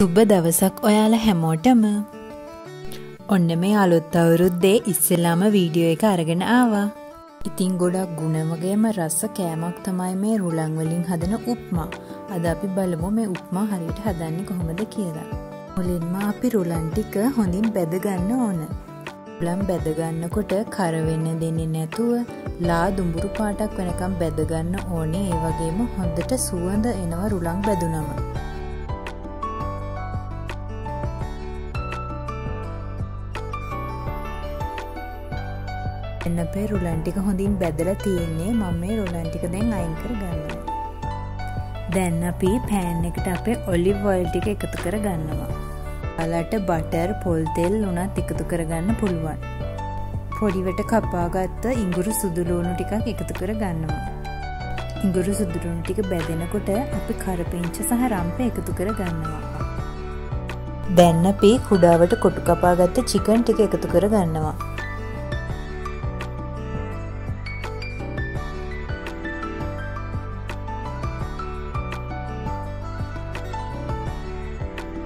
සුබ දවසක් ඔයාලා හැමෝටම. ඔන්න මේ අලුත් අවුරුද්දේ ඉස්සෙල්ලාම වීඩියෝ එක අරගෙන ආවා. ඉතින් ගොඩක් ගුණ වගේම රස කෑමක් තමයි මේ රුලන් වලින් හදන උප්මා. අද අපි බලමු මේ උප්මා හරියට හදන්නේ කොහොමද කියලා. මුලින්ම අපි රුලන් ටික හොඳින් බෙද ගන්න ඕන. රුලන් බෙද ගන්නකොට කර වෙන්න දෙන්නේ නැතුව ලා දුඹුරු පාටක් වෙනකම් බෙද ගන්න ඕනේ. ඒ වගේම හොඳට සුවඳ එනවා රුලන් බෙදුනම. එන්න අපේ රුලන් ටික හොඳින් බෙදලා තියෙන්නේ. මම මේ රුලන් ටික දැන් අයින් කරගන්නවා. දැන් අපි පෑන් එකට අපේ ඔලිව් ඔයිල් ටික එකතු කරගන්නවා. ඔයාලට බටර්, පොල් තෙල් උනත් එකතු කරගන්න පුළුවන්. පොඩිවට කපාගත්ත ඉඟුරු සුදු ලුණු ටිකක් එකතු කරගන්නවා. ඉඟුරු සුදු ලුණු ටික බෙදෙනකොට අපි කරපිංච සහ රම්ප එකතු කරගන්නවා. දැන් අපි කුඩාවට කොටු කපාගත්ත චිකන් ටික එකතු කරගන්නවා.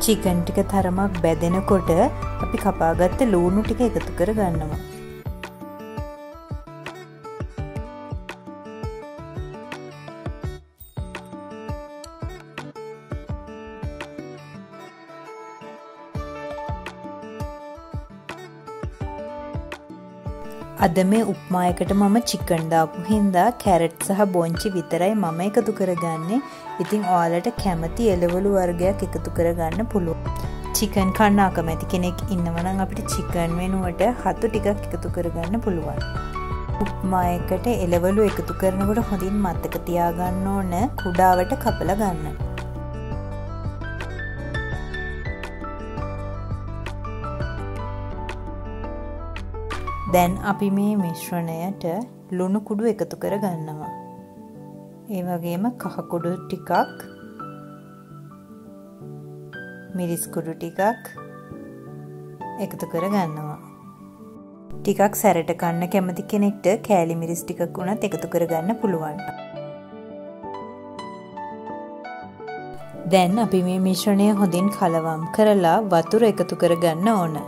චිකන් ටික තරමක් බැදෙනකොට අපි කපාගත්ත ලුණු ටික එකතු කරගන්නවා. අද මේ උප්මා එකට මම චිකන් දාපු හින්දා කැරට් සහ බොන්චි විතරයි මම එකතු කරගන්නේ. ඉතින් ඔයාලට කැමති එළවලු වර්ගයක් එකතු කරගන්න පුළුවන්. චිකන් කන්න අකමැති කෙනෙක් ඉන්නවා නම් අපිට චිකන් වෙනුවට හතු ටිකක් එකතු කරගන්න පුළුවන්. උප්මා එකට එළවලු එකතු කරනකොට හොඳින් මතක තියාගන්න ඕන කුඩාවට කපලා ගන්න. දැන් අපි මේ මිශ්‍රණයට ලුණු කුඩු එකතු කරගන්නවා. ඒ වගේම කහ කුඩු ටිකක්, මිරිස් කුඩු ටිකක් එකතු කරගන්නවා. ටිකක් සැරට කන්න කැමති කෙනෙක්ට කෑලි මිරිස් ටිකක් උනත් එකතු කරගන්න පුළුවන්. දැන් අපි මේ මිශ්‍රණය හොඳින් කලවම් කරලා වතුර එකතු කරගන්න ඕන.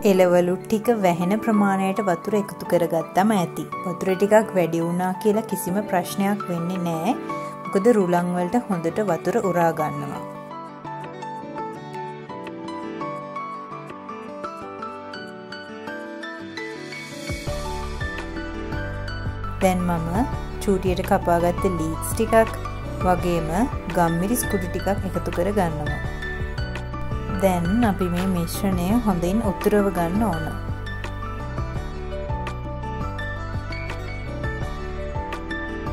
එළවලු ටික වැහෙන ප්‍රමාණයට වතුර එකතු කරගත්තම ඇති. වතුර ටිකක් වැඩි වුණා කියලා කිසිම ප්‍රශ්නයක් වෙන්නේ නැහැ. මොකද රුලන් වලට හොඳට වතුර උරා ගන්නවා. දැන් මම චූටියට කපාගත්ත ලීක්ස් ටිකක් වගේම ගම්මිරිස් කුඩු ටිකක් එකතු කරගන්නවා. දැන් අපි මේ මිශ්‍රණය හොඳින් උතුරව ගන්න ඕන.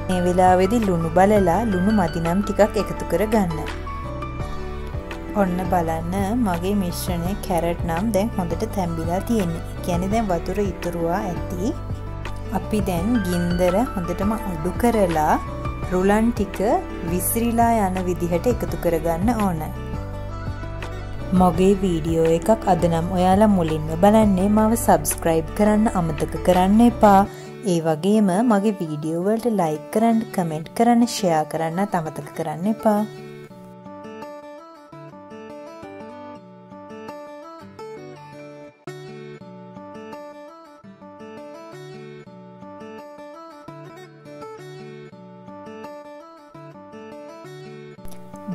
මේ වෙලාවේදී ලුණු බලලා ලුණු මදි නම් ටිකක් එකතු කරගන්න. ඔන්න බලන්න මගේ මිශ්‍රණය කැරට් නම් දැන් හොඳට තැම්බිලා තියෙන්නේ. කියන්නේ දැන් වතුර ඉතුරුවා ඇති. අපි දැන් ගින්දර හොඳටම අඩු කරලා රුලන් ටික විසිරීලා යන විදිහට එකතු කරගන්න ඕන. මගේ වීඩියෝ එකක් අද නම් ඔයාලා මුලින්ම බලන්නේ. මාව සබ්ස්ක්‍රයිබ් කරන්න අමතක කරන්න එපා. ඒ වගේම මගේ වීඩියෝ වලට ලයික් කරන්න, කමෙන්ට් කරන්න, ෂෙයා කරන්නත් අමතක කරන්න එපා.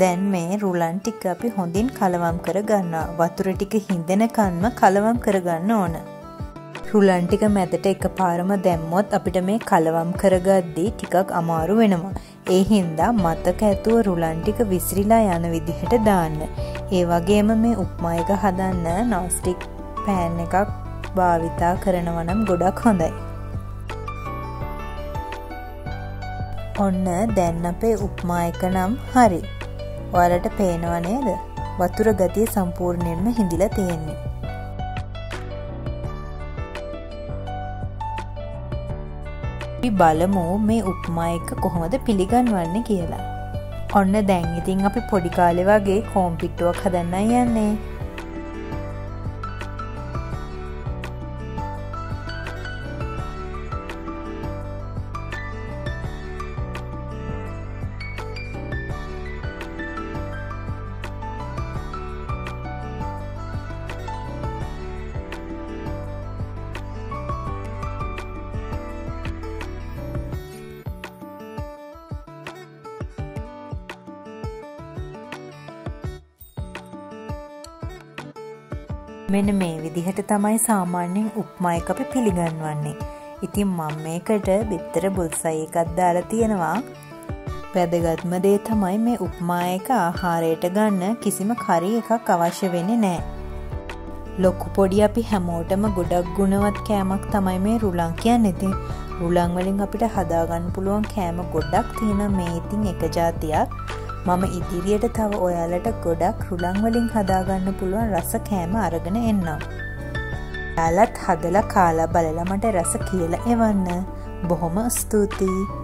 දැන් මේ රුලන් ටික අපි හොඳින් කලවම් කරගන්නවා. වතුර ටික හිඳෙනකන්ම කලවම් කරගන්න ඕන. රුලන් ටික මැදට එකපාරම දැම්මොත් අපිට මේ කලවම් කරගද්දී ටිකක් අමාරු වෙනවා. ඒ හින්දා මතක ඇතුව රුලන් ටික විසිරීලා යන විදිහට දාන්න. ඒ වගේම මේ උප්මා එක හදන්න නොන්ස්ටික් පෑන් එකක් භාවිතා කරනවා නම් ගොඩක් හොඳයි. ඔන්න දැන් අපේ උප්මා එක නම් හරි. ඔයාලට පේනව නේද? වතුර ගතිය සම්පූර්ණයෙන්ම හිඳිලා තියෙන්නේ. අපි බලමු මේ උප්මා එක කොහොමද පිළිගන්වන්නේ කියලා. ඔන්න දැන් ඉතින් අපි පොඩි කාලේ වගේ කෝම් පිට්ටුවක් හදන්නයි යන්නේ. මෙන්න මේ විදිහට තමයි සාමාන්‍යයෙන් උප්මා එක අපි පිළිගන්වන්නේ. ඉතින් මම මේකට බිත්තර බුල්සයි එකක් දාලා තියෙනවා. වැදගත්ම දේ තමයි මේ උප්මා එක ආහාරයට ගන්න කිසිම කරි එකක් අවශ්‍ය වෙන්නේ නැහැ. ලොකු පොඩි අපි හැමෝටම ගොඩක් ගුණවත් කෑමක් තමයි මේ රුලන් කියන්නේ. ඉතින් රුලන් වලින් අපිට හදාගන්න පුළුවන් කෑම ගොඩක් තියෙන මේ ඉතින් එක જાතියක්. මම ඉදිරියට තව ඔයාලට ගොඩක් රුලන් වලින් හදාගන්න පුළුවන් රස කෑම අරගෙන එන්නම්. ඔයාලත් හදලා කාලා බලලා මට රස කියලා එවන්න. බොහොම ස්තුතියි.